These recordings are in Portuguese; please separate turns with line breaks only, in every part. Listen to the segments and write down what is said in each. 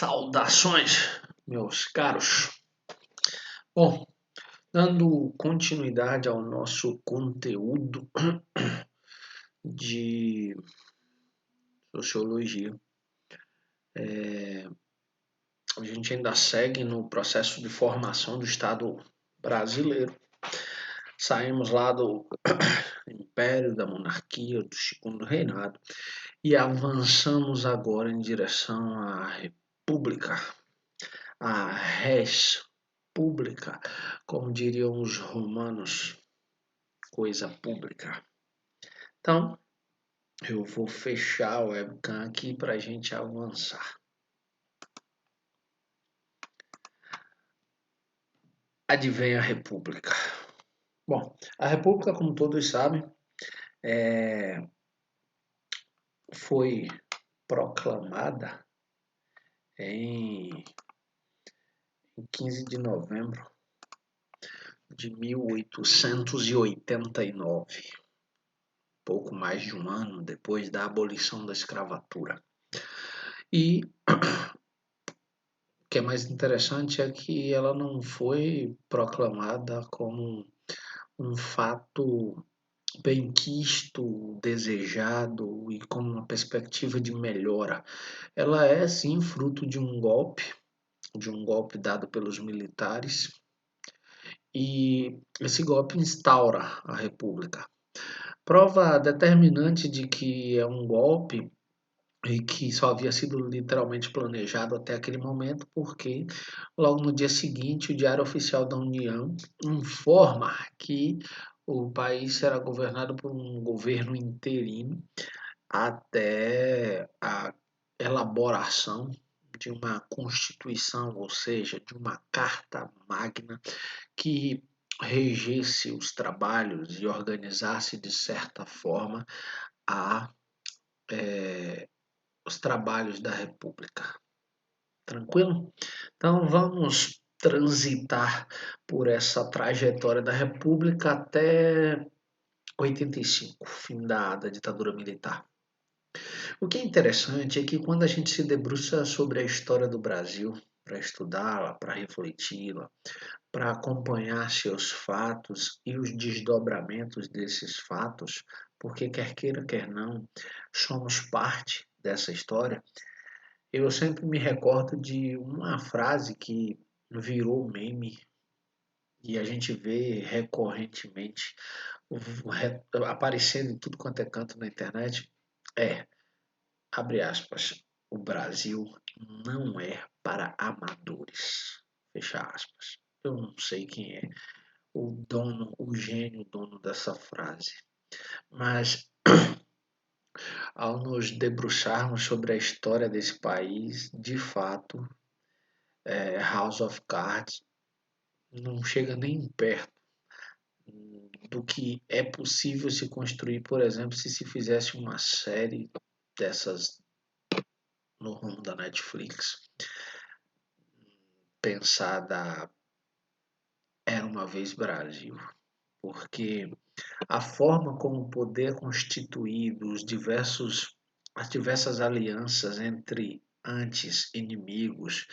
Saudações, meus caros. Bom, dando continuidade ao nosso conteúdo de sociologia, a gente ainda segue no processo de formação do Estado brasileiro. Saímos lá do Império, da monarquia, do segundo reinado e avançamos agora em direção à República, à res pública, como diriam os romanos, coisa pública. Então, eu vou fechar o webcam aqui para a gente avançar. Advém a República. Bom, a República, como todos sabem, foi proclamada em 15 de novembro de 1889, pouco mais de um ano depois da abolição da escravatura. E o que é mais interessante é que ela não foi proclamada como um fato benquisto, desejado e com uma perspectiva de melhora. Ela é sim fruto de um golpe dado pelos militares, e esse golpe instaura a República. Prova determinante de que é um golpe e que só havia sido literalmente planejado até aquele momento, porque logo no dia seguinte o Diário Oficial da União informa que o país será governado por um governo interino até a elaboração de uma constituição, ou seja, de uma carta magna que regesse os trabalhos e organizasse de certa forma a os trabalhos da República. Tranquilo? Então vamos transitar por essa trajetória da República até 85, fim da ditadura militar. O que é interessante é que quando a gente se debruça sobre a história do Brasil, para estudá-la, para refleti-la, para acompanhar seus fatos e os desdobramentos desses fatos, porque quer queira, quer não, somos parte dessa história. Eu sempre me recordo de uma frase que virou meme e a gente vê recorrentemente aparecendo em tudo quanto é canto na internet. Abre aspas, o Brasil não é para amadores. Fecha aspas. Eu não sei quem é o gênio dono dessa frase, mas ao nos debruçarmos sobre a história desse país, de fato, House of Cards não chega nem perto do que é possível se construir, por exemplo, se se fizesse uma série dessas no rumo da Netflix, pensada Era uma vez Brasil, porque a forma como o poder é constituído, as diversas alianças entre antes inimigos,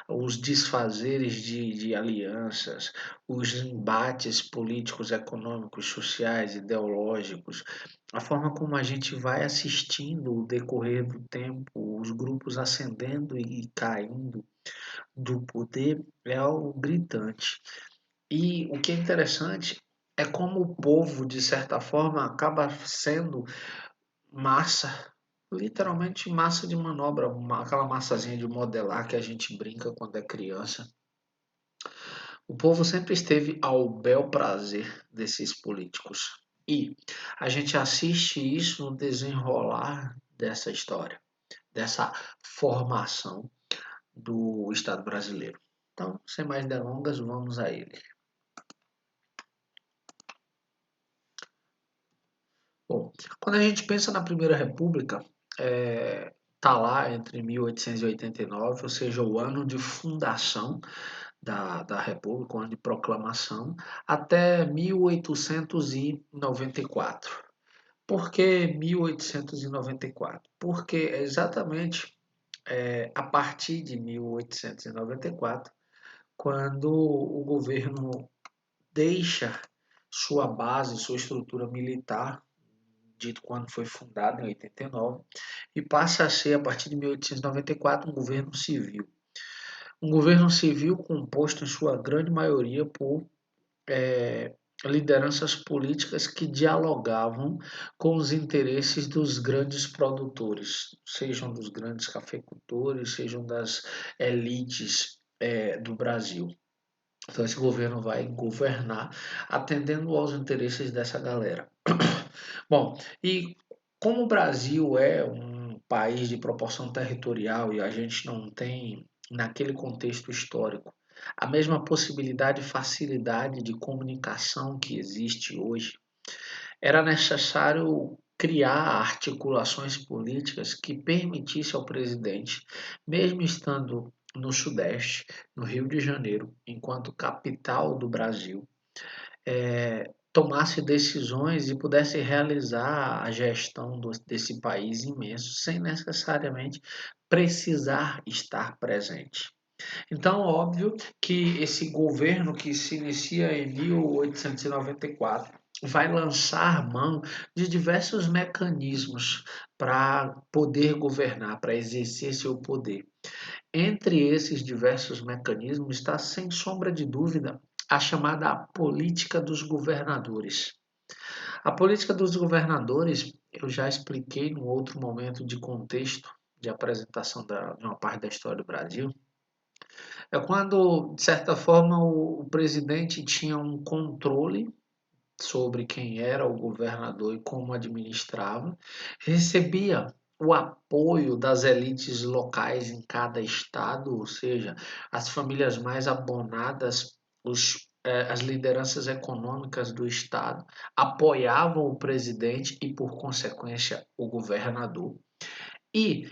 os desfazeres de alianças, os embates políticos, econômicos, sociais, ideológicos, a forma como a gente vai assistindo o decorrer do tempo, os grupos ascendendo e caindo do poder, é algo gritante. E o que é interessante é como o povo, de certa forma, acaba sendo massa, literalmente massa de manobra, aquela massazinha de modelar que a gente brinca quando é criança. O povo sempre esteve ao bel prazer desses políticos. E a gente assiste isso no desenrolar dessa história, dessa formação do Estado brasileiro. Então, sem mais delongas, vamos a ele. Bom, quando a gente pensa na Primeira República, tá lá entre 1889, ou seja, o ano de fundação da República, o ano de proclamação, até 1894. Por que 1894? Porque é exatamente a partir de 1894, quando o governo deixa sua base, sua estrutura militar, dito quando foi fundado em 89, e passa a ser, a partir de 1894, um governo civil. Um governo civil composto, em sua grande maioria, por lideranças políticas que dialogavam com os interesses dos grandes produtores, sejam dos grandes cafeicultores, sejam das elites do Brasil. Então, esse governo vai governar atendendo aos interesses dessa galera. Bom, e como o Brasil é um país de proporção territorial e a gente não tem, naquele contexto histórico, a mesma possibilidade e facilidade de comunicação que existe hoje, era necessário criar articulações políticas que permitisse ao presidente, mesmo estando no Sudeste, no Rio de Janeiro, enquanto capital do Brasil, tomasse decisões e pudesse realizar a gestão desse país imenso, sem necessariamente precisar estar presente. Então, óbvio que esse governo que se inicia em 1894 vai lançar mão de diversos mecanismos para poder governar, para exercer seu poder. Entre esses diversos mecanismos está, sem sombra de dúvida, a chamada política dos governadores. A política dos governadores, eu já expliquei num outro momento de contexto, de apresentação de uma parte da história do Brasil, é quando, de certa forma, o presidente tinha um controle sobre quem era o governador e como administrava, recebia o apoio das elites locais em cada estado, ou seja, as famílias mais abonadas, as lideranças econômicas do estado apoiavam o presidente e, por consequência, o governador, e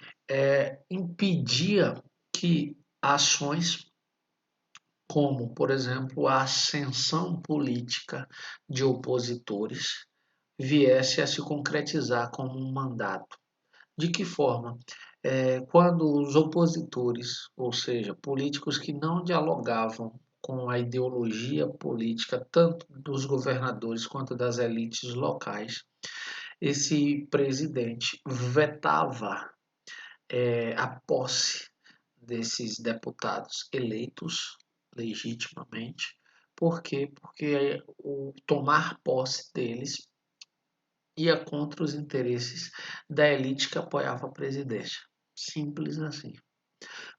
impedia que ações como, por exemplo, a ascensão política de opositores viesse a se concretizar como um mandato. De que forma? Quando os opositores, ou seja, políticos que não dialogavam com a ideologia política, tanto dos governadores quanto das elites locais, esse presidente vetava a posse desses deputados eleitos legitimamente. Por quê? Porque o tomar posse deles ia contra os interesses da elite que apoiava a presidência. Simples assim.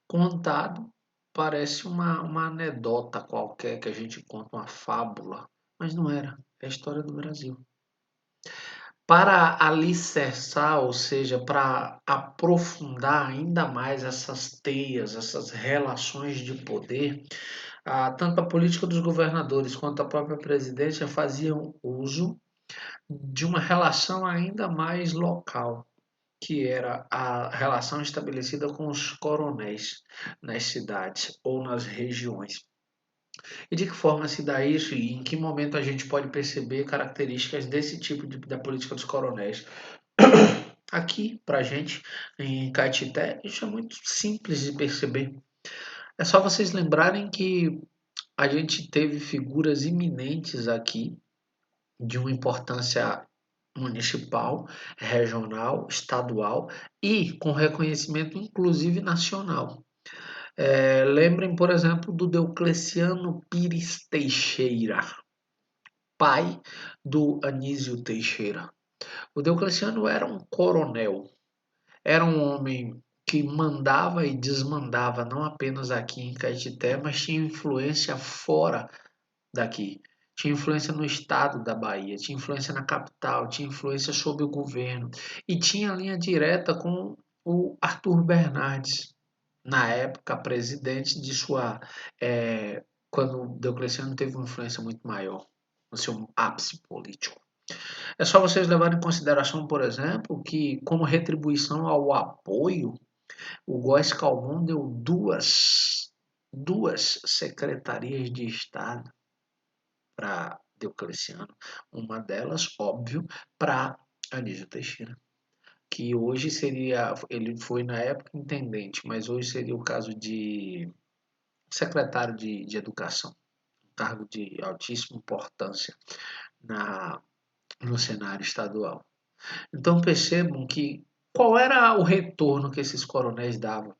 Contado, parece uma anedota qualquer que a gente conta, uma fábula, mas não era. É a história do Brasil. Para alicerçar, ou seja, para aprofundar ainda mais essas teias, essas relações de poder, tanto a política dos governadores quanto a própria presidência faziam uso de uma relação ainda mais local, que era a relação estabelecida com os coronéis nas cidades ou nas regiões. E de que forma se dá isso e em que momento a gente pode perceber características desse tipo da política dos coronéis? Aqui, para a gente, em Caetité, isso é muito simples de perceber. É só vocês lembrarem que a gente teve figuras iminentes aqui de uma importância municipal, regional, estadual e com reconhecimento inclusive nacional. Lembrem, por exemplo, do Deocleciano Pires Teixeira, pai do Anísio Teixeira. O Deocleciano era um coronel, era um homem que mandava e desmandava não apenas aqui em Caetité, mas tinha influência fora daqui. Tinha influência no estado da Bahia, tinha influência na capital, tinha influência sobre o governo e tinha linha direta com o Arthur Bernardes, na época presidente de sua. Quando Diocleciano teve uma influência muito maior no seu ápice político. É só vocês levarem em consideração, por exemplo, que como retribuição ao apoio, o Góes Calmon deu duas secretarias de Estado para Diocleciano. Uma delas, óbvio, para Anísio Teixeira. que hoje seria, ele foi na época intendente, mas hoje seria o caso de secretário de Educação, um cargo de altíssima importância na, no cenário estadual. Então percebam que qual era o retorno que esses coronéis davam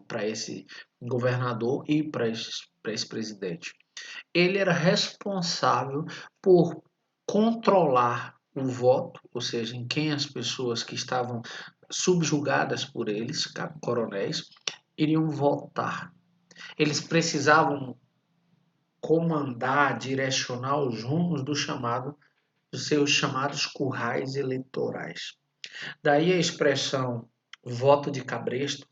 para esse governador e para esse presidente. Ele era responsável por controlar o voto, ou seja, em quem as pessoas que estavam subjugadas por eles, coronéis, iriam votar. Eles precisavam comandar, direcionar os rumos dos seus chamados currais eleitorais. Daí a expressão voto de cabresto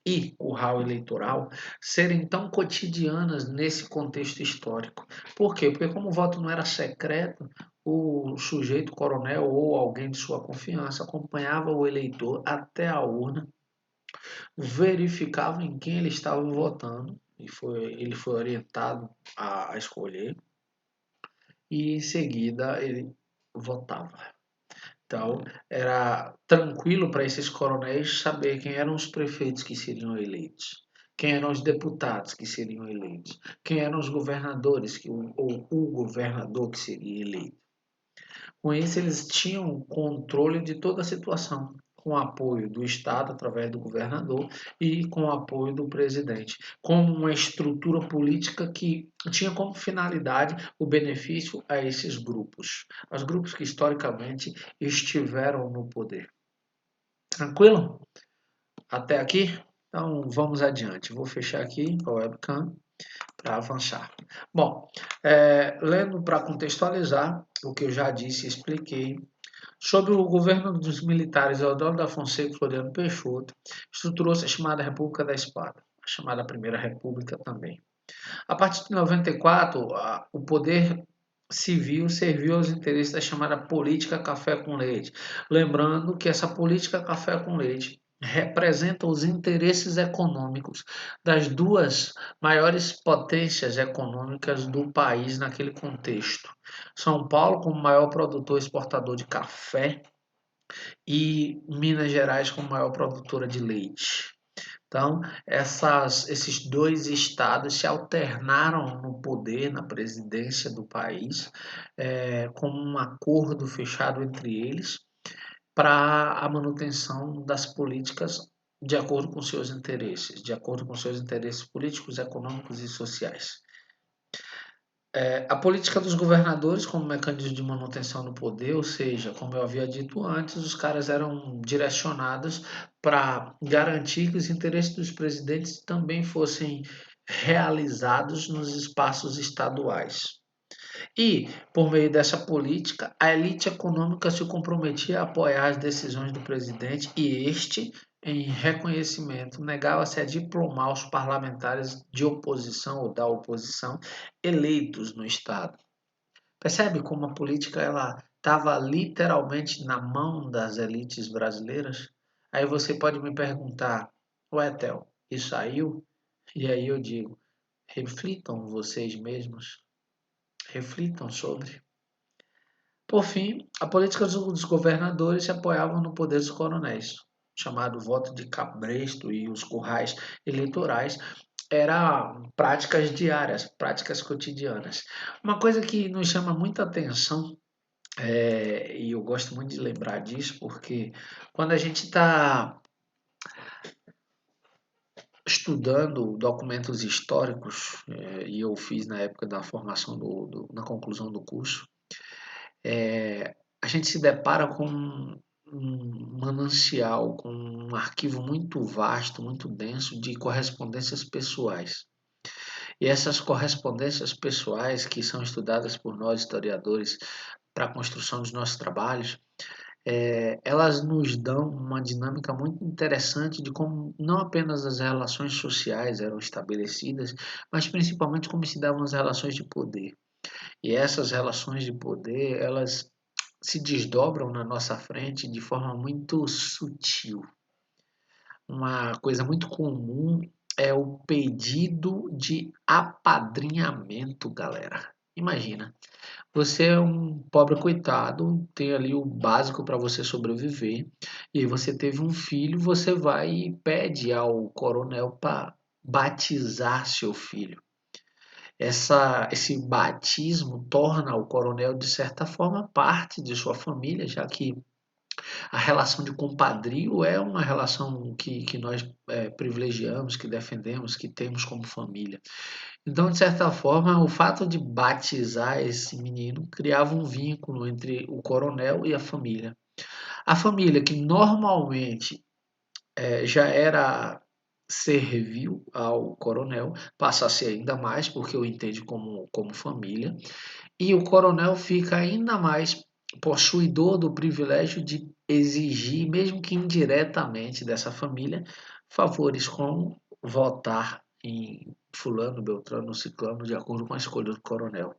e curral eleitoral serem tão cotidianas nesse contexto histórico. Por quê? Porque como o voto não era secreto, o sujeito coronel ou alguém de sua confiança acompanhava o eleitor até a urna, verificava em quem ele estava votando, e ele foi orientado a escolher, e em seguida ele votava. Então, era tranquilo para esses coronéis saber quem eram os prefeitos que seriam eleitos, quem eram os deputados que seriam eleitos, quem eram os governadores ou o governador que seria eleito. Com isso, eles tinham controle de toda a situação, com o apoio do Estado, através do governador, e com o apoio do presidente, como uma estrutura política que tinha como finalidade o benefício a esses grupos, os grupos que historicamente estiveram no poder. Tranquilo? Até aqui? Então vamos adiante. Vou fechar aqui a webcam para avançar. Bom, lendo para contextualizar o que eu já disse e expliquei, sob o governo dos militares Eudoro da Fonseca e Floriano Peixoto, estruturou-se a chamada República da Espada, a chamada Primeira República também. A partir de 94, o poder civil serviu aos interesses da chamada política café com leite. Lembrando que essa política café com leite representa os interesses econômicos das duas maiores potências econômicas do país naquele contexto. São Paulo como maior produtor e exportador de café e Minas Gerais como maior produtora de leite. Então, esses dois estados se alternaram no poder, na presidência do país, com um acordo fechado entre eles para a manutenção das políticas de acordo com seus interesses, de acordo com seus interesses políticos, econômicos e sociais. A política dos governadores como mecanismo de manutenção do poder, ou seja, como eu havia dito antes, os caras eram direcionados para garantir que os interesses dos presidentes também fossem realizados nos espaços estaduais. E, por meio dessa política, a elite econômica se comprometia a apoiar as decisões do presidente e este, em reconhecimento, negava-se a diplomar os parlamentares de oposição ou da oposição eleitos no Estado. Percebe como a política ela estava literalmente na mão das elites brasileiras? Aí você pode me perguntar, ué, Theo, isso saiu? E aí eu digo, reflitam vocês mesmos. Reflitam sobre. Por fim, a política dos governadores se apoiava no poder dos coronéis, chamado voto de cabresto e os currais eleitorais, eram práticas diárias, práticas cotidianas. Uma coisa que nos chama muita atenção, e eu gosto muito de lembrar disso, porque quando a gente está estudando documentos históricos, e eu fiz na época da formação, na conclusão do curso, a gente se depara com um manancial, com um arquivo muito vasto, muito denso de correspondências pessoais. E essas correspondências pessoais, que são estudadas por nós historiadores para a construção dos nossos trabalhos, elas nos dão uma dinâmica muito interessante de como não apenas as relações sociais eram estabelecidas, mas principalmente como se davam as relações de poder. E essas relações de poder, elas se desdobram na nossa frente de forma muito sutil. Uma coisa muito comum é o pedido de apadrinhamento, galera. Imagina, você é um pobre coitado, tem ali o básico para você sobreviver, e aí você teve um filho, você vai e pede ao coronel para batizar seu filho. Esse batismo torna o coronel, de certa forma, parte de sua família, já que a relação de compadrio é uma relação que nós privilegiamos, que defendemos, que temos como família. Então, de certa forma, o fato de batizar esse menino criava um vínculo entre o coronel e a família. A família, que normalmente já era servil ao coronel, passa a ser ainda mais, porque o entende como família, e o coronel fica ainda mais possuidor do privilégio de exigir, mesmo que indiretamente, dessa família, favores como votar em fulano, beltrano, ciclano, de acordo com a escolha do coronel.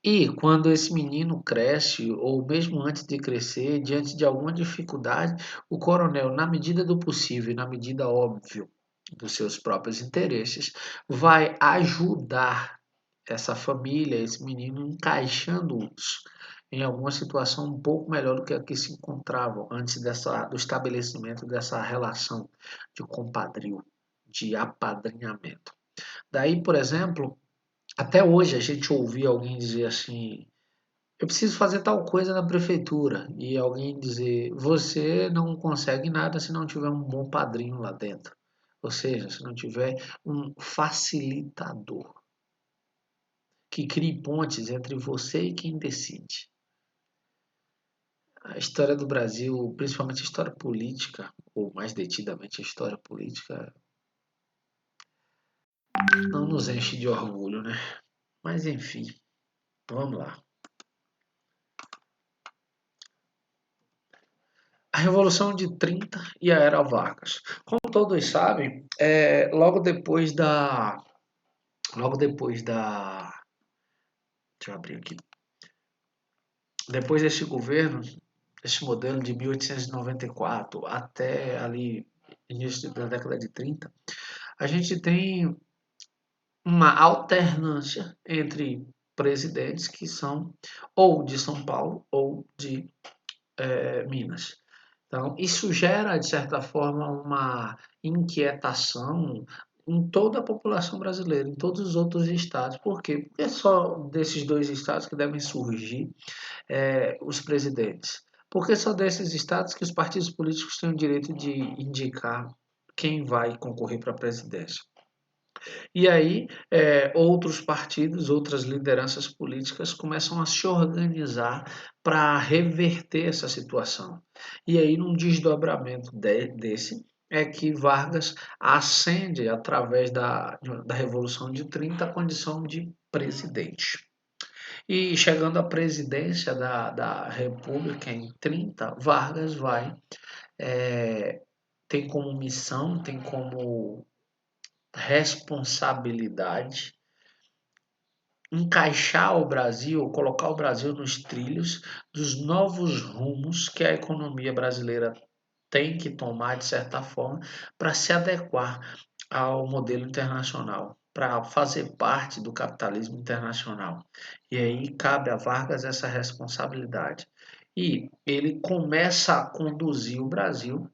E quando esse menino cresce, ou mesmo antes de crescer, diante de alguma dificuldade, o coronel, na medida do possível e na medida óbvia dos seus próprios interesses, vai ajudar essa família, esse menino, encaixando-os em alguma situação um pouco melhor do que a que se encontravam antes do estabelecimento dessa relação de compadrio, de apadrinhamento. Daí, por exemplo, até hoje a gente ouvia alguém dizer assim: eu preciso fazer tal coisa na prefeitura, e alguém dizer: você não consegue nada se não tiver um bom padrinho lá dentro. Ou seja, se não tiver um facilitador que crie pontes entre você e quem decide. A história do Brasil, principalmente a história política, ou mais detidamente a história política, não nos enche de orgulho, né? Mas enfim, vamos lá. A Revolução de 30 e a Era Vargas. Como todos sabem, logo depois da, deixa eu abrir aqui, depois desse governo, esse modelo de 1894 até ali início da década de 30, a gente tem uma alternância entre presidentes que são ou de São Paulo ou de Minas. Então, isso gera, de certa forma, uma inquietação em toda a população brasileira, em todos os outros estados. Por quê? Porque é só desses dois estados que devem surgir os presidentes. Porque só desses estados que os partidos políticos têm o direito de indicar quem vai concorrer para a presidência. E aí, outros partidos, outras lideranças políticas começam a se organizar para reverter essa situação. E aí, num desdobramento desse, é que Vargas ascende, através da Revolução de 30, a condição de presidente. E chegando à presidência da República em 30, Vargas tem como missão, tem como responsabilidade encaixar o Brasil, colocar o Brasil nos trilhos dos novos rumos que a economia brasileira tem que tomar, de certa forma, para se adequar ao modelo internacional, para fazer parte do capitalismo internacional. E aí cabe a Vargas essa responsabilidade. E ele começa a conduzir o Brasil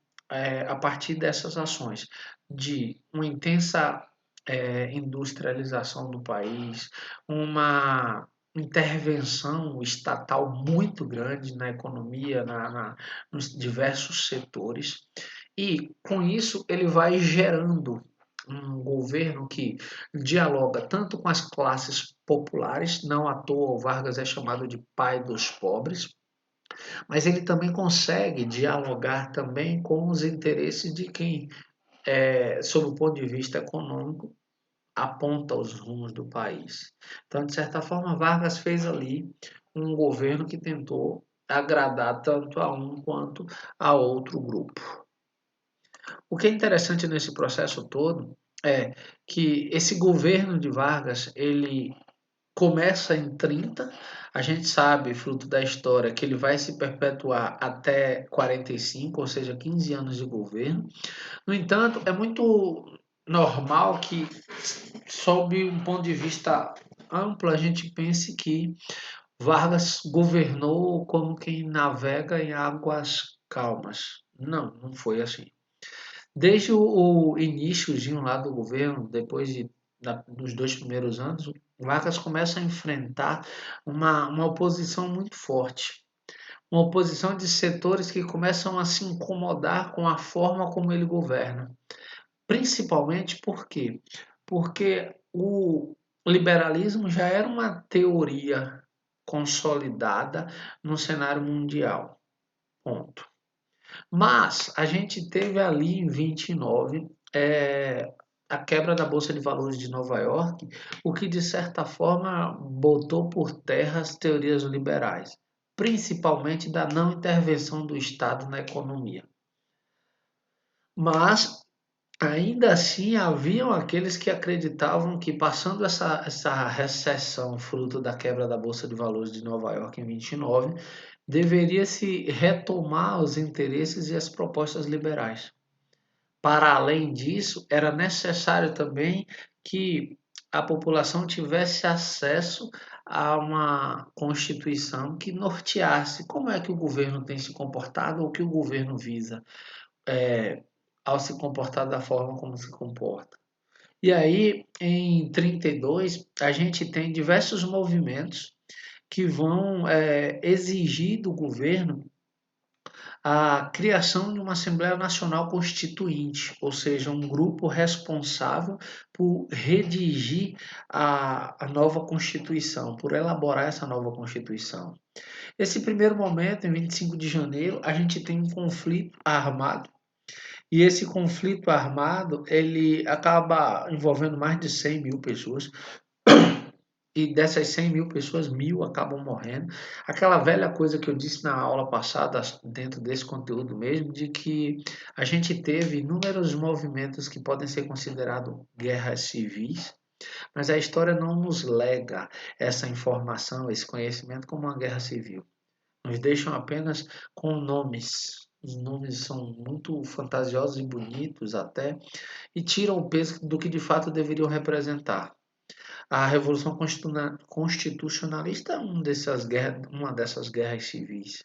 a partir dessas ações, de uma intensa industrialização do país, uma intervenção estatal muito grande na economia, nos diversos setores, e com isso ele vai gerando um governo que dialoga tanto com as classes populares, não à toa o Vargas é chamado de pai dos pobres, mas ele também consegue dialogar também com os interesses de quem, sob o ponto de vista econômico, aponta os rumos do país. Então, de certa forma, Vargas fez ali um governo que tentou agradar tanto a um quanto a outro grupo. O que é interessante nesse processo todo é que esse governo de Vargas, ele começa em 30, a gente sabe, fruto da história, que ele vai se perpetuar até 45, ou seja, 15 anos de governo. No entanto, é muito normal que, sob um ponto de vista ampla, a gente pense que Vargas governou como quem navega em águas calmas. Não, não foi assim. Desde o iníciozinho lá do governo, dos 2 primeiros anos, Vargas começa a enfrentar uma oposição muito forte. Uma oposição de setores que começam a se incomodar com a forma como ele governa. Principalmente por quê? Porque o liberalismo já era uma teoria consolidada no cenário mundial. Ponto. Mas a gente teve ali em 29 a quebra da Bolsa de Valores de Nova York, o que de certa forma botou por terra as teorias liberais, principalmente da não intervenção do Estado na economia. Mas ainda assim, haviam aqueles que acreditavam que, passando essa recessão fruto da quebra da Bolsa de Valores de Nova York em 29, deveria se retomar os interesses e as propostas liberais. Para além disso, era necessário também que a população tivesse acesso a uma constituição que norteasse como é que o governo tem se comportado ou o que o governo visa é, ao se comportar da forma como se comporta. E aí, em 32, a gente tem diversos movimentos que vão exigir do governo a criação de uma Assembleia Nacional Constituinte, ou seja, um grupo responsável por redigir a nova Constituição, por elaborar essa nova Constituição. Esse primeiro momento, em 25 de janeiro, a gente tem um conflito armado. E esse conflito armado, ele acaba envolvendo mais de 100 mil pessoas, e dessas 100 mil pessoas, 1.000 acabam morrendo. Aquela velha coisa que eu disse na aula passada, dentro desse conteúdo mesmo, de que a gente teve inúmeros movimentos que podem ser considerados guerras civis, mas a história não nos lega essa informação, esse conhecimento como uma guerra civil. Nos deixam apenas com nomes. Os nomes são muito fantasiosos e bonitos até, e tiram o peso do que de fato deveriam representar. A Revolução Constitucionalista é uma dessas guerras civis.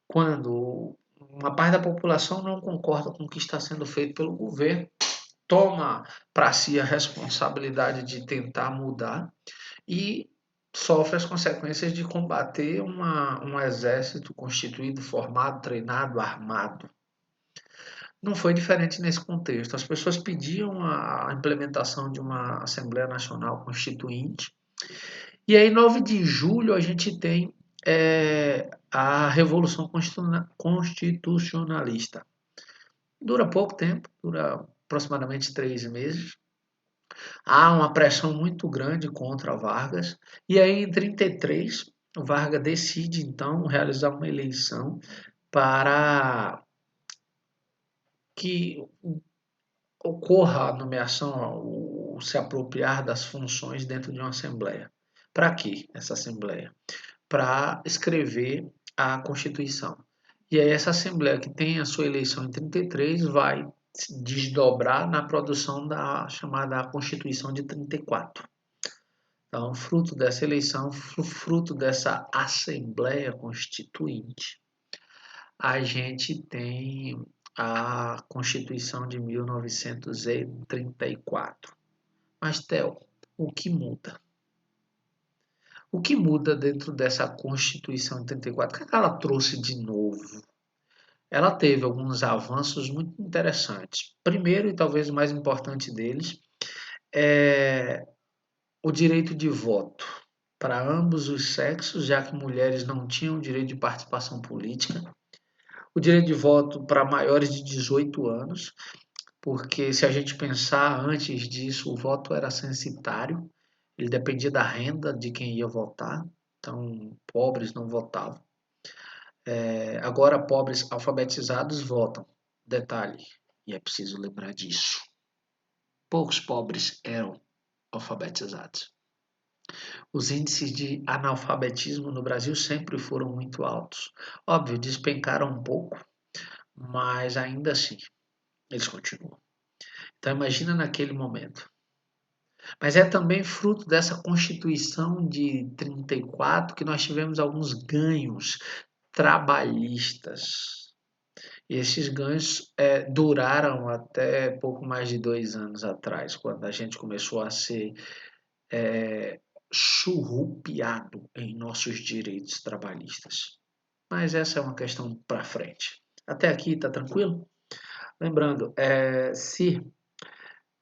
Quando uma parte da população não concorda com o que está sendo feito pelo governo, toma para si a responsabilidade de tentar mudar e sofre as consequências de combater um exército constituído, formado, treinado, armado. Não foi diferente nesse contexto. As pessoas pediam a implementação de uma Assembleia Nacional Constituinte. E aí, 9 de julho, a gente tem a Revolução Constitucionalista. Dura pouco tempo, dura aproximadamente 3 meses. Há uma pressão muito grande contra Vargas. E aí, em 33, Vargas decide, então, realizar uma eleição para que ocorra a nomeação, o se apropriar das funções dentro de uma Assembleia. Para quê essa Assembleia? Para escrever a Constituição. E aí essa Assembleia que tem a sua eleição em 33 vai se desdobrar na produção da chamada Constituição de 34. Então, fruto dessa eleição, fruto dessa Assembleia Constituinte, a gente tem a Constituição de 1934. Mas, Theo, o que muda? O que muda dentro dessa Constituição de 34? O que ela trouxe de novo? Ela teve alguns avanços muito interessantes. Primeiro, e talvez o mais importante deles, é o direito de voto para ambos os sexos, já que mulheres não tinham direito de participação política. O direito de voto para maiores de 18 anos, porque se a gente pensar antes disso, o voto era censitário, ele dependia da renda de quem ia votar, então pobres não votavam. Agora, pobres alfabetizados votam. Detalhe, e é preciso lembrar disso: poucos pobres eram alfabetizados. Os índices de analfabetismo no Brasil sempre foram muito altos. Óbvio, despencaram um pouco, mas ainda assim, eles continuam. Então, imagina naquele momento. Mas é também fruto dessa Constituição de 34 que nós tivemos alguns ganhos trabalhistas. E esses ganhos duraram até pouco mais de 2 anos atrás, quando a gente começou a ser churrupiado em nossos direitos trabalhistas. Mas essa é uma questão para frente. Até aqui está tranquilo? Lembrando, se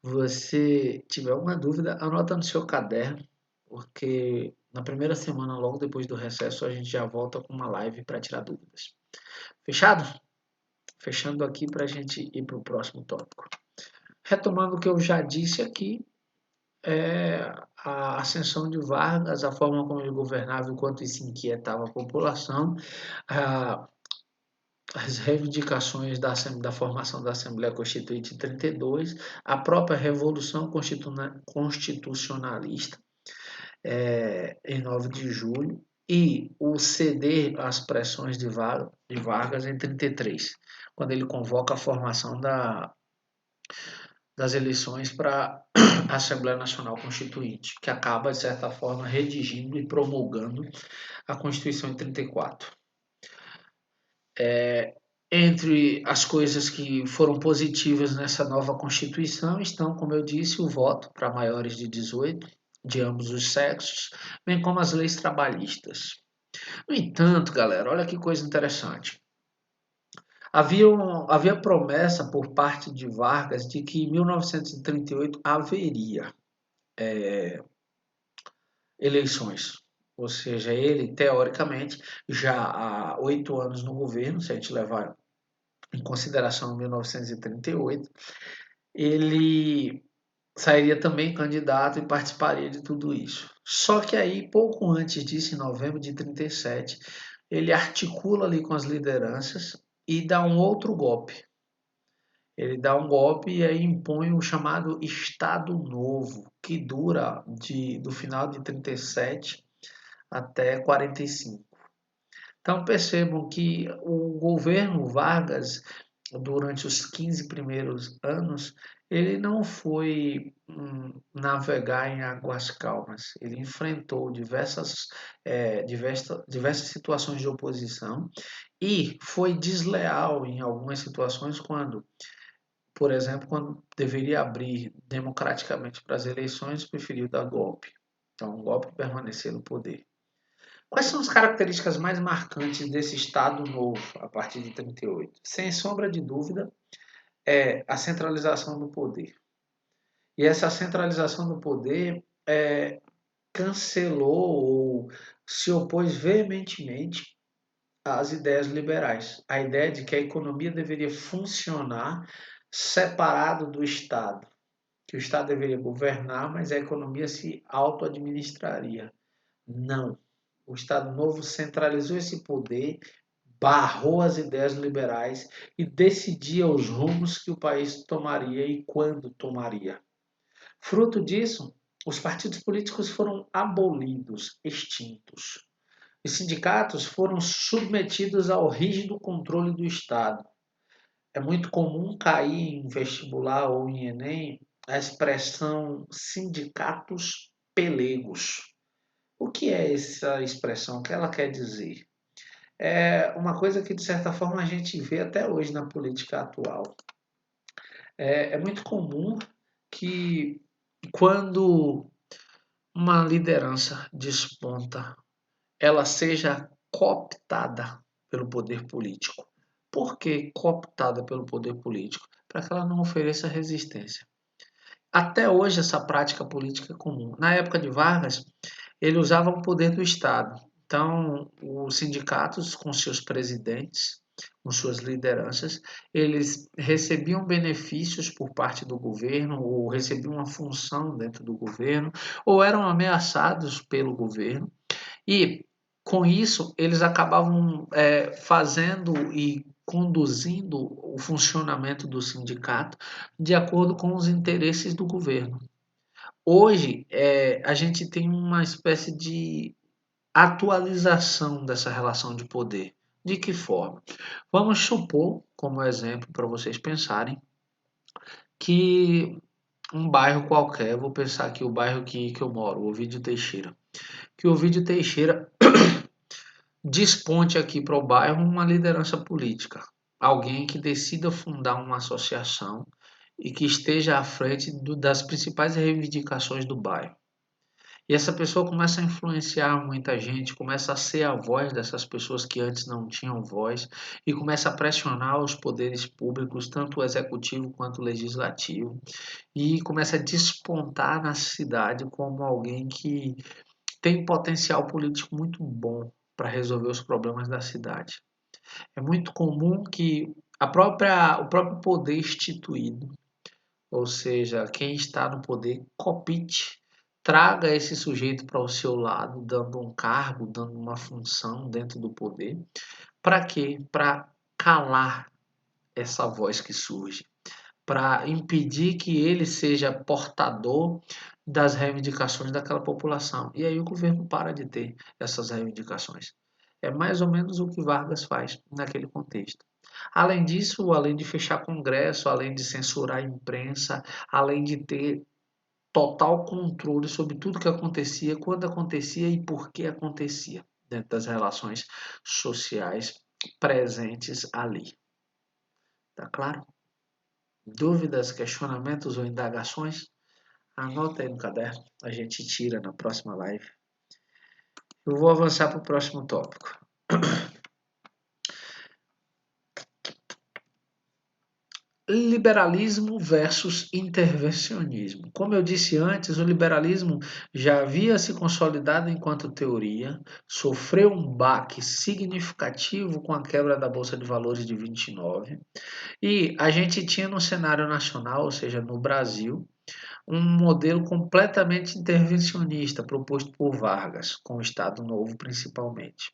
você tiver alguma dúvida, anota no seu caderno, porque na primeira semana, logo depois do recesso, a gente já volta com uma live para tirar dúvidas. Fechado? Fechando aqui para a gente ir para o próximo tópico. Retomando o que eu já disse aqui, a ascensão de Vargas, a forma como ele governava, o quanto isso inquietava a população, as reivindicações da formação da Assembleia Constituinte em 32, a própria Revolução Constitucionalista em 9 de julho e o ceder às pressões de Vargas em 33, quando ele convoca a formação das eleições para a Assembleia Nacional Constituinte, que acaba, de certa forma, redigindo e promulgando a Constituição em 34. Entre as coisas que foram positivas nessa nova Constituição estão, como eu disse, o voto para maiores de 18, de ambos os sexos, bem como as leis trabalhistas. No entanto, galera, olha que coisa interessante. Havia promessa por parte de Vargas de que em 1938 haveria eleições. Ou seja, ele, teoricamente, já há 8 anos no governo, se a gente levar em consideração 1938, ele sairia também candidato e participaria de tudo isso. Só que aí, pouco antes disso, em novembro de 37, ele articula ali com as lideranças e dá um outro golpe. Ele dá um golpe e aí impõe o chamado Estado Novo, que dura do final de 37 até 45. Então percebam que o governo Vargas, durante os 15 primeiros anos, ele não foi navegar em águas calmas. Ele enfrentou diversas situações de oposição e foi desleal em algumas situações quando, por exemplo, quando deveria abrir democraticamente para as eleições, preferiu dar golpe. Então, o golpe permanecer no poder. Quais são as características mais marcantes desse Estado novo a partir de 38? Sem sombra de dúvida, é a centralização do poder. E essa centralização do poder cancelou ou se opôs veementemente às ideias liberais. A ideia de que a economia deveria funcionar separado do Estado, que o Estado deveria governar, mas a economia se auto-administraria. Não. O Estado Novo centralizou esse poder, barrou as ideias liberais e decidia os rumos que o país tomaria e quando tomaria. Fruto disso, os partidos políticos foram abolidos, extintos. Os sindicatos foram submetidos ao rígido controle do Estado. É muito comum cair em vestibular ou em Enem a expressão sindicatos pelegos. O que é essa expressão? O que ela quer dizer? É uma coisa que, de certa forma, a gente vê até hoje na política atual. É muito comum que, quando uma liderança desponta, ela seja cooptada pelo poder político. Por que cooptada pelo poder político? Para que ela não ofereça resistência. Até hoje essa prática política é comum. Na época de Vargas, ele usava o poder do Estado. Então, os sindicatos, com seus presidentes, com suas lideranças, eles recebiam benefícios por parte do governo, ou recebiam uma função dentro do governo, ou eram ameaçados pelo governo. E, com isso, eles acabavam fazendo e conduzindo o funcionamento do sindicato de acordo com os interesses do governo. Hoje, a gente tem uma espécie de atualização dessa relação de poder. De que forma? Vamos supor, como exemplo para vocês pensarem, que um bairro qualquer, vou pensar aqui o bairro que eu moro, o Ovidio Teixeira. Que o Ovidio Teixeira desponte aqui para o bairro uma liderança política. Alguém que decida fundar uma associação e que esteja à frente das principais reivindicações do bairro. E essa pessoa começa a influenciar muita gente, começa a ser a voz dessas pessoas que antes não tinham voz e começa a pressionar os poderes públicos, tanto o executivo quanto o legislativo, e começa a despontar na cidade como alguém que tem potencial político muito bom para resolver os problemas da cidade. É muito comum que o próprio poder instituído, ou seja, quem está no poder, copite, traga esse sujeito para o seu lado, dando um cargo, dando uma função dentro do poder. Para quê? Para calar essa voz que surge, para impedir que ele seja portador das reivindicações daquela população. E aí o governo para de ter essas reivindicações. É mais ou menos o que Vargas faz naquele contexto. Além disso, além de fechar congresso, além de censurar a imprensa, além de ter total controle sobre tudo que acontecia, quando acontecia e por que acontecia dentro das relações sociais presentes ali. Tá claro? Dúvidas, questionamentos ou indagações? Anota aí no caderno, a gente tira na próxima live. Eu vou avançar para o próximo tópico. Liberalismo versus intervencionismo. Como eu disse antes, o liberalismo já havia se consolidado enquanto teoria, sofreu um baque significativo com a quebra da Bolsa de Valores de 29, e a gente tinha no cenário nacional, ou seja, no Brasil, um modelo completamente intervencionista proposto por Vargas, com o Estado Novo principalmente.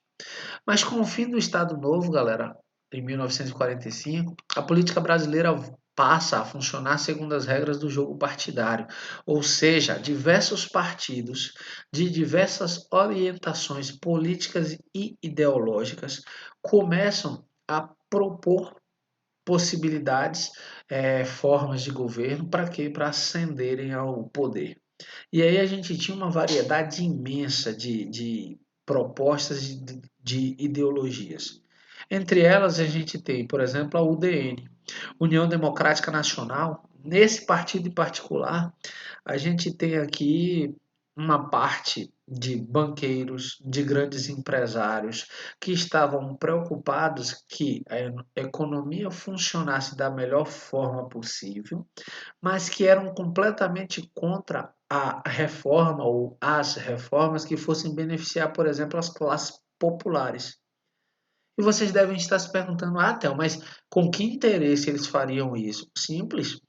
Mas com o fim do Estado Novo, galera, em 1945, a política brasileira passa a funcionar segundo as regras do jogo partidário, ou seja, diversos partidos de diversas orientações políticas e ideológicas começam a propor possibilidades, formas de governo para quê? Para ascenderem ao poder. E aí a gente tinha uma variedade imensa de propostas de ideologias. Entre elas a gente tem, por exemplo, a UDN, União Democrática Nacional. Nesse partido em particular, a gente tem aqui uma parte de banqueiros, de grandes empresários que estavam preocupados que a economia funcionasse da melhor forma possível, mas que eram completamente contra a reforma ou as reformas que fossem beneficiar, por exemplo, as classes populares. E vocês devem estar se perguntando, Théo, mas com que interesse eles fariam isso? Simples.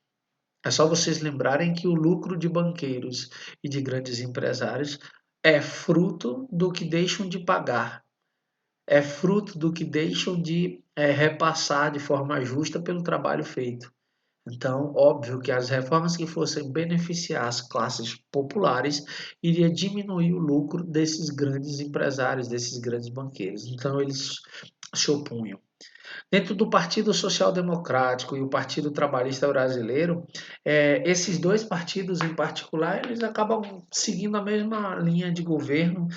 É só vocês lembrarem que o lucro de banqueiros e de grandes empresários é fruto do que deixam de pagar, é fruto do que deixam de repassar de forma justa pelo trabalho feito. Então, óbvio que as reformas que fossem beneficiar as classes populares iria diminuir o lucro desses grandes empresários, desses grandes banqueiros. Então, eles se opunham. Dentro do Partido Social Democrático e o Partido Trabalhista Brasileiro, esses dois partidos em particular, eles acabam seguindo a mesma linha de governo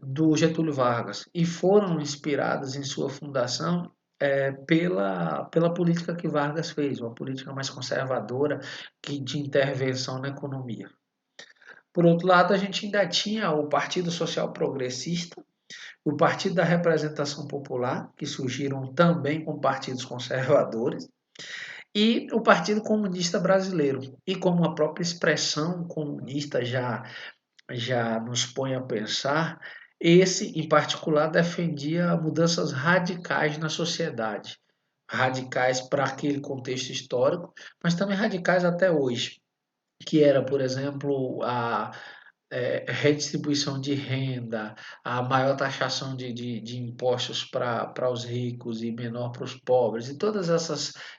do Getúlio Vargas e foram inspiradas em sua fundação pela política que Vargas fez, uma política mais conservadora que de intervenção na economia. Por outro lado, a gente ainda tinha o Partido Social Progressista, o Partido da Representação Popular, que surgiram também com partidos conservadores, e o Partido Comunista Brasileiro. E como a própria expressão comunista já nos põe a pensar, esse em particular defendia mudanças radicais na sociedade, radicais para aquele contexto histórico, mas também radicais até hoje, que era, por exemplo, a redistribuição de renda, a maior taxação de impostos para os ricos e menor para os pobres, e todas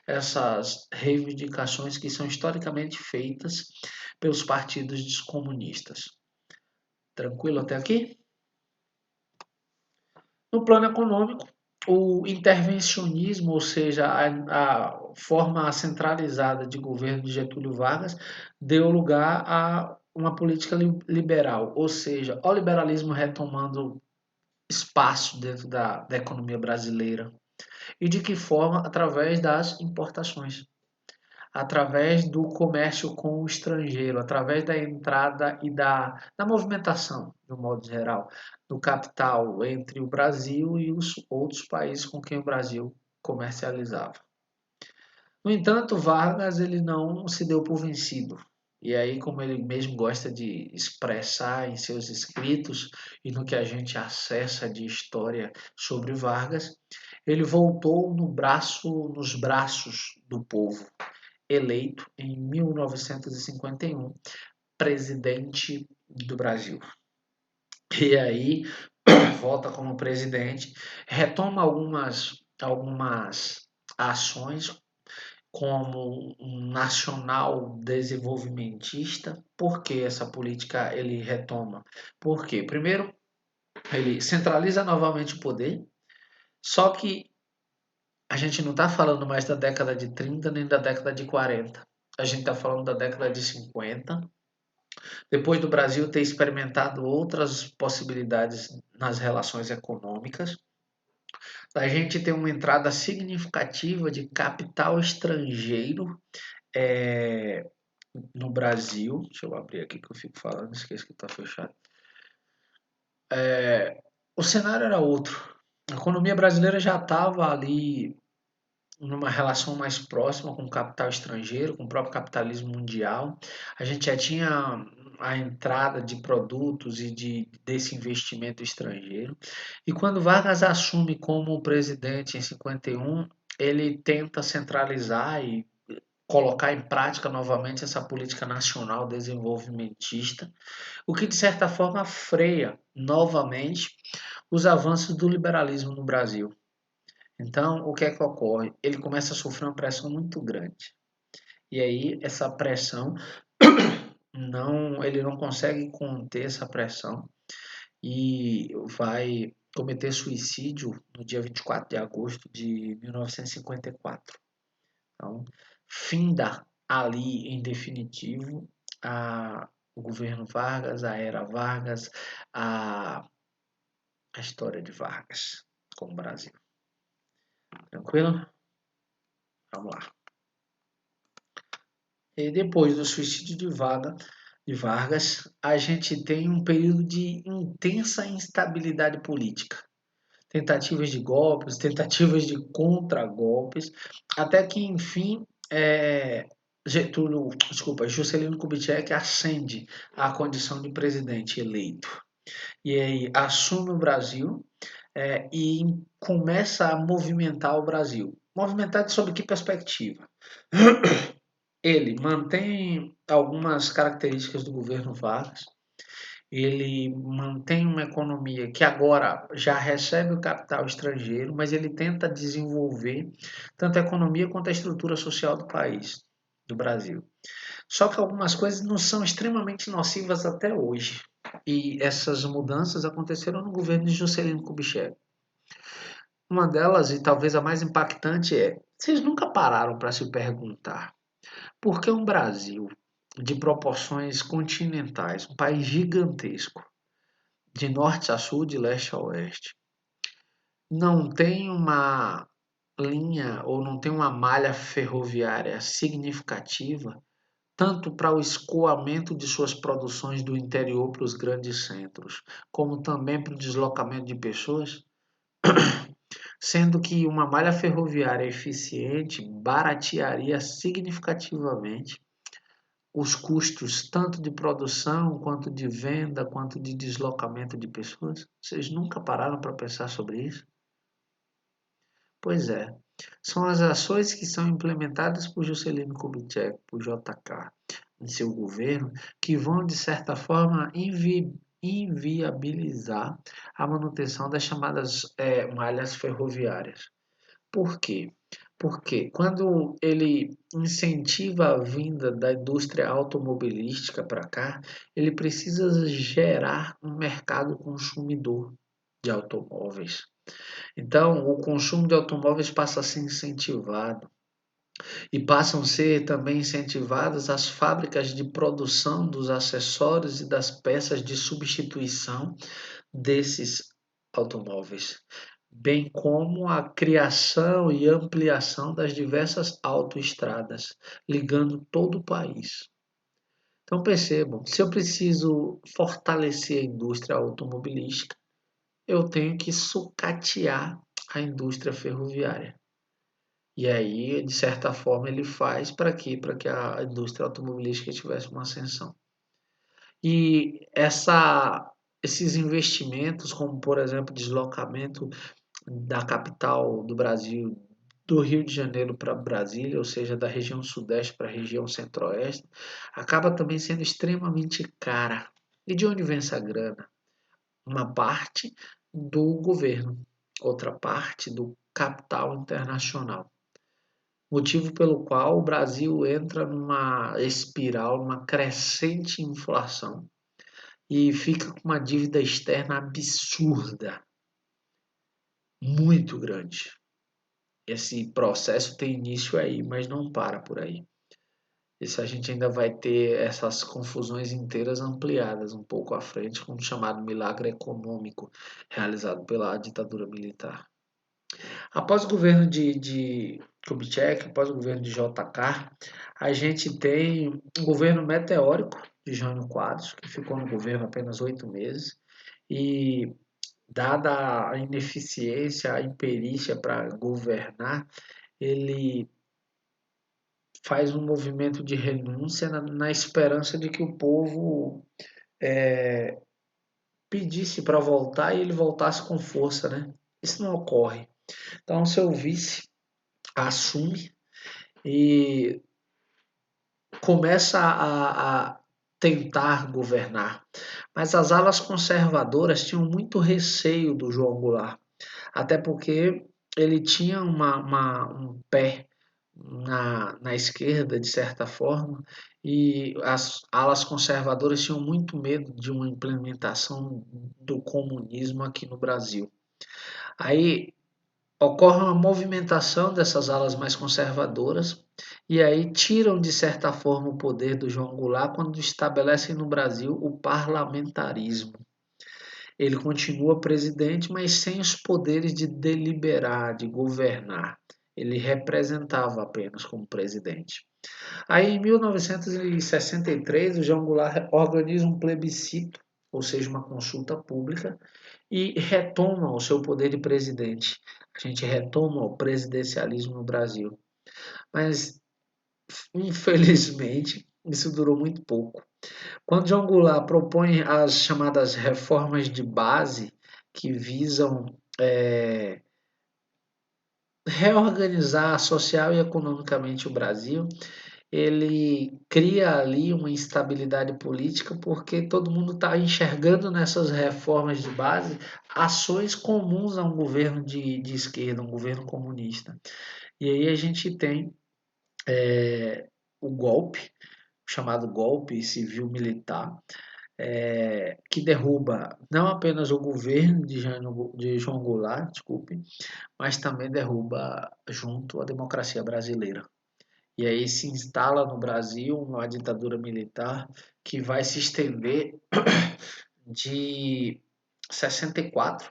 essas reivindicações que são historicamente feitas pelos partidos comunistas. Tranquilo até aqui? No plano econômico, o intervencionismo, ou seja, a forma centralizada de governo de Getúlio Vargas deu lugar a uma política liberal, ou seja, o liberalismo retomando espaço dentro da economia brasileira. E de que forma? Através das importações, através do comércio com o estrangeiro, através da entrada e da movimentação, de um modo geral, do capital entre o Brasil e os outros países com quem o Brasil comercializava. No entanto, Vargas ele não se deu por vencido. E aí, como ele mesmo gosta de expressar em seus escritos e no que a gente acessa de história sobre Vargas, ele voltou nos braços do povo, eleito em 1951 presidente do Brasil. E aí volta como presidente, retoma algumas ações como um nacional desenvolvimentista. Por que essa política ele retoma? Porque, primeiro, ele centraliza novamente o poder, só que a gente não está falando mais da década de 30 nem da década de 40. A gente está falando da década de 50, depois do Brasil ter experimentado outras possibilidades nas relações econômicas. A gente tem uma entrada significativa de capital estrangeiro é, no Brasil. Deixa eu abrir aqui que eu fico falando, esqueço que está fechado. O cenário era outro. A economia brasileira já estava ali numa relação mais próxima com o capital estrangeiro, com o próprio capitalismo mundial. A gente já tinha a entrada de produtos e desse investimento estrangeiro. E quando Vargas assume como presidente em 51, ele tenta centralizar e colocar em prática novamente essa política nacional desenvolvimentista, o que de certa forma freia novamente os avanços do liberalismo no Brasil. Então, o que é que ocorre? Ele começa a sofrer uma pressão muito grande. E aí, essa pressão, ele não consegue conter essa pressão e vai cometer suicídio no dia 24 de agosto de 1954. Então, finda ali, em definitivo, o governo Vargas, a era Vargas, a história de Vargas com o Brasil. Tranquilo? Vamos lá. E depois do suicídio de Vargas, a gente tem um período de intensa instabilidade política. Tentativas de golpes, tentativas de contragolpes, até que, enfim, Juscelino Kubitschek ascende à condição de presidente eleito. E aí assume o Brasil e começa a movimentar o Brasil. Movimentar sob que perspectiva? Ele mantém algumas características do governo Vargas, ele mantém uma economia que agora já recebe o capital estrangeiro, mas ele tenta desenvolver tanto a economia quanto a estrutura social do país, do Brasil. Só que algumas coisas não são extremamente nocivas até hoje. E essas mudanças aconteceram no governo de Juscelino Kubitschek. Uma delas, e talvez a mais impactante, vocês nunca pararam para se perguntar por que um Brasil de proporções continentais, um país gigantesco, de norte a sul, de leste a oeste, não tem uma linha ou não tem uma malha ferroviária significativa, tanto para o escoamento de suas produções do interior para os grandes centros, como também para o deslocamento de pessoas, sendo que uma malha ferroviária eficiente baratearia significativamente os custos tanto de produção, quanto de venda, quanto de deslocamento de pessoas? Vocês nunca pararam para pensar sobre isso? Pois é, são as ações que são implementadas por Juscelino Kubitschek, por JK, em seu governo, que vão, de certa forma, inviabilizar a manutenção das chamadas malhas ferroviárias. Por quê? Porque quando ele incentiva a vinda da indústria automobilística para cá, ele precisa gerar um mercado consumidor de automóveis. Então, o consumo de automóveis passa a ser incentivado. E passam a ser também incentivadas as fábricas de produção dos acessórios e das peças de substituição desses automóveis, bem como a criação e ampliação das diversas autoestradas, ligando todo o país. Então percebam, se eu preciso fortalecer a indústria automobilística, eu tenho que sucatear a indústria ferroviária. E aí, de certa forma, ele faz para quê? Para que a indústria automobilística tivesse uma ascensão. E esses investimentos, como por exemplo, deslocamento da capital do Brasil, do Rio de Janeiro para Brasília, ou seja, da região sudeste para a região centro-oeste, acaba também sendo extremamente cara. E de onde vem essa grana? Uma parte do governo, outra parte do capital internacional. Motivo pelo qual o Brasil entra numa espiral, numa crescente inflação e fica com uma dívida externa absurda, muito grande. Esse processo tem início aí, mas não para por aí. Isso a gente ainda vai ter essas confusões inteiras ampliadas um pouco à frente, com o chamado milagre econômico realizado pela ditadura militar. Após o governo de Kubitschek, após o governo de JK, a gente tem um governo meteórico de Jânio Quadros, que ficou no governo apenas 8 meses, e dada a ineficiência, a imperícia para governar, ele faz um movimento de renúncia na esperança de que o povo pedisse para voltar e ele voltasse com força, né? Isso não ocorre. Então, seu vice assume e começa a tentar governar. Mas as alas conservadoras tinham muito receio do João Goulart, até porque ele tinha um pé na esquerda, de certa forma, e as alas conservadoras tinham muito medo de uma implementação do comunismo aqui no Brasil. Aí ocorre uma movimentação dessas alas mais conservadoras e aí tiram, de certa forma, o poder do João Goulart quando estabelecem no Brasil o parlamentarismo. Ele continua presidente, mas sem os poderes de deliberar, de governar. Ele representava apenas como presidente. Aí, em 1963, o João Goulart organiza um plebiscito, ou seja, uma consulta pública, e retoma o seu poder de presidente. A gente retoma o presidencialismo no Brasil. Mas, infelizmente, isso durou muito pouco. Quando João Goulart propõe as chamadas reformas de base, que visam reorganizar social e economicamente o Brasil, ele cria ali uma instabilidade política porque todo mundo está enxergando nessas reformas de base ações comuns a um governo de esquerda, um governo comunista. E aí a gente tem o golpe, chamado golpe civil-militar, que derruba não apenas o governo de João Goulart, desculpe, mas também derruba junto a democracia brasileira. E aí se instala no Brasil uma ditadura militar que vai se estender de 64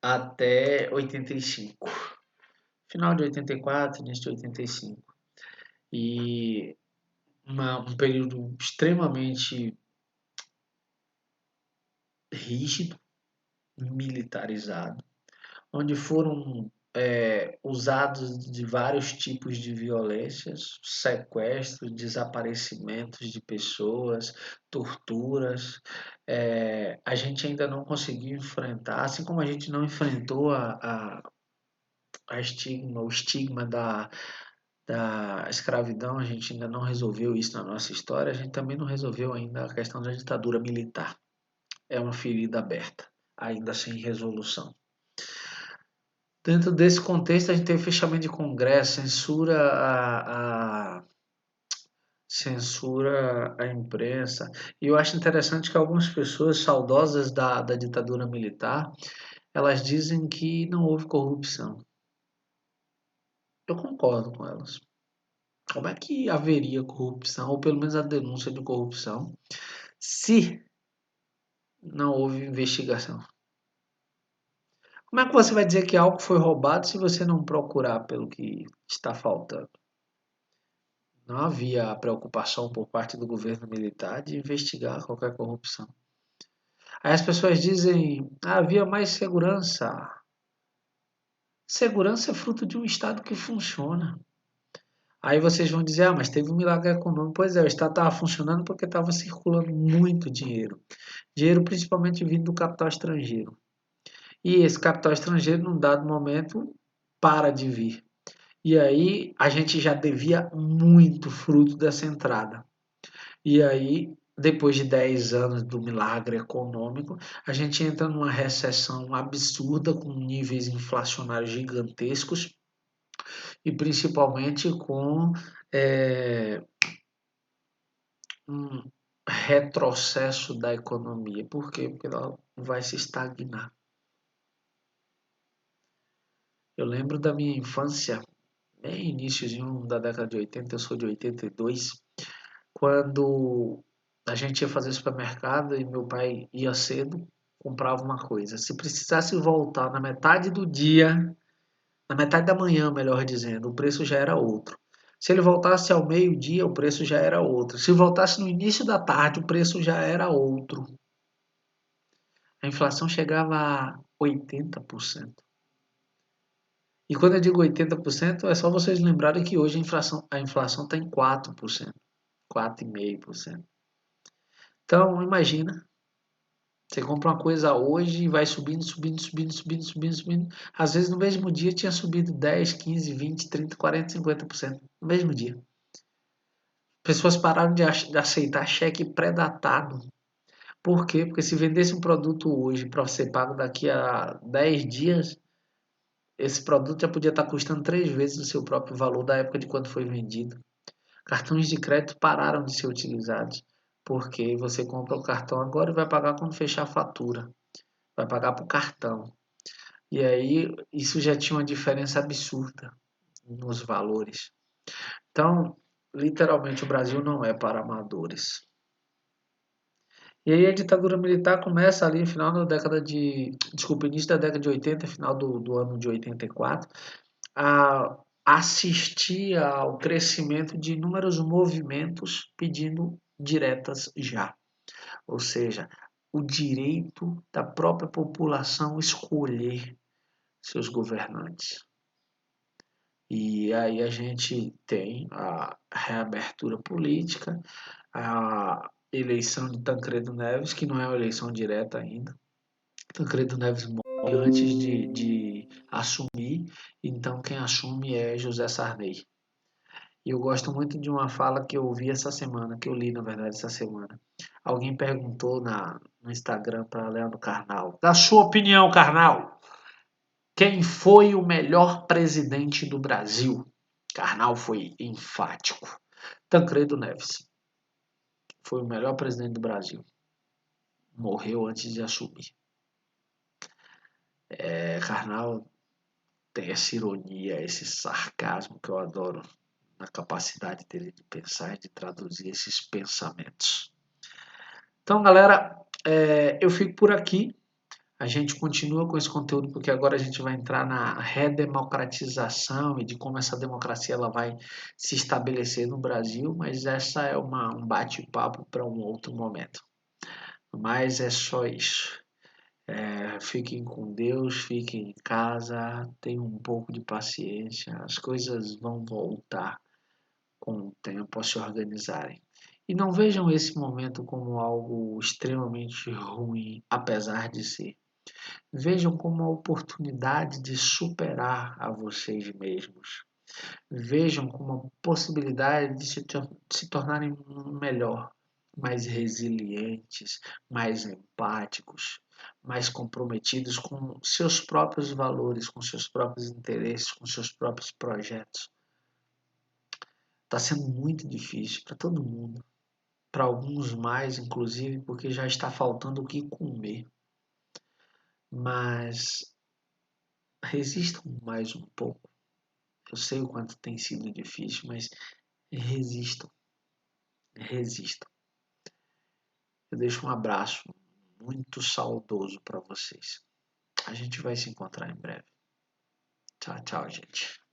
até 85. Final de 84, início de 85. E um período extremamente rígido, militarizado, onde foram usados de vários tipos de violências, sequestros, desaparecimentos de pessoas, torturas. A gente ainda não conseguiu enfrentar, assim como a gente não enfrentou o estigma da escravidão, a gente ainda não resolveu isso na nossa história, a gente também não resolveu ainda a questão da ditadura militar. É uma ferida aberta, ainda sem resolução. Dentro desse contexto, a gente teve fechamento de congresso, censura à imprensa. E eu acho interessante que algumas pessoas saudosas da ditadura militar, elas dizem que não houve corrupção. Eu concordo com elas. Como é que haveria corrupção, ou pelo menos a denúncia de corrupção, se não houve investigação? Como é que você vai dizer que algo foi roubado se você não procurar pelo que está faltando? Não havia a preocupação por parte do governo militar de investigar qualquer corrupção. Aí as pessoas dizem, havia mais segurança. Segurança é fruto de um Estado que funciona. Aí vocês vão dizer, mas teve um milagre econômico. Pois é, o Estado estava funcionando porque estava circulando muito dinheiro. Dinheiro principalmente vindo do capital estrangeiro. E esse capital estrangeiro, num dado momento, para de vir. E aí a gente já devia muito fruto dessa entrada. E aí, depois de 10 anos do milagre econômico, a gente entra numa recessão absurda, com níveis inflacionários gigantescos e principalmente com é, um retrocesso da economia. Por quê? Porque ela vai se estagnar. Eu lembro da minha infância, bem iníciozinho da década de 80, eu sou de 82, quando a gente ia fazer supermercado e meu pai ia cedo, comprava uma coisa. Se precisasse voltar na metade do dia, na metade da manhã, melhor dizendo, o preço já era outro. Se ele voltasse ao meio-dia, o preço já era outro. Se voltasse no início da tarde, o preço já era outro. A inflação chegava a 80%. E quando eu digo 80%, é só vocês lembrarem que hoje a inflação está em 4%, 4,5%. Então, imagina, você compra uma coisa hoje e vai subindo, subindo, subindo, subindo, subindo, subindo. Às vezes no mesmo dia tinha subido 10, 15, 20, 30, 40, 50%. No mesmo dia. Pessoas pararam de aceitar cheque pré-datado. Por quê? Porque se vendesse um produto hoje para ser pago daqui a 10 dias, esse produto já podia estar custando 3 vezes o seu próprio valor da época de quando foi vendido. Cartões de crédito pararam de ser utilizados, porque você compra o cartão agora e vai pagar quando fechar a fatura. Vai pagar por cartão. E aí isso já tinha uma diferença absurda nos valores. Então, literalmente, o Brasil não é para amadores. E aí a ditadura militar começa ali no final da década de... Desculpa, início da década de 80, final do ano de 84, a assistir ao crescimento de inúmeros movimentos pedindo diretas já. Ou seja, o direito da própria população escolher seus governantes. E aí a gente tem a reabertura política, a eleição de Tancredo Neves, que não é uma eleição direta ainda. Tancredo Neves morre antes de assumir, então quem assume é José Sarney. E eu gosto muito de uma fala que eu ouvi essa semana, que eu li na verdade essa semana. Alguém perguntou no Instagram para Leandro Carnal: da sua opinião, Carnal, quem foi o melhor presidente do Brasil? Carnal foi enfático. Tancredo Neves foi o melhor presidente do Brasil. Morreu antes de assumir. Carnal tem essa ironia, esse sarcasmo que eu adoro na capacidade dele de pensar e de traduzir esses pensamentos. Então, galera, eu fico por aqui. A gente continua com esse conteúdo porque agora a gente vai entrar na redemocratização e de como essa democracia ela vai se estabelecer no Brasil, mas essa é um bate-papo para um outro momento. Mas é só isso. Fiquem com Deus, fiquem em casa, tenham um pouco de paciência, as coisas vão voltar com o tempo a se organizarem. E não vejam esse momento como algo extremamente ruim, apesar de ser. Vejam como uma oportunidade de superar a vocês mesmos. Vejam como uma possibilidade de se tornarem melhor, mais resilientes, mais empáticos, mais comprometidos com seus próprios valores, com seus próprios interesses, com seus próprios projetos. Está sendo muito difícil para todo mundo, para alguns mais, inclusive, porque já está faltando o que comer. Mas resistam mais um pouco. Eu sei o quanto tem sido difícil, mas resistam, resistam. Eu deixo um abraço muito saudoso para vocês. A gente vai se encontrar em breve. Tchau, tchau, gente.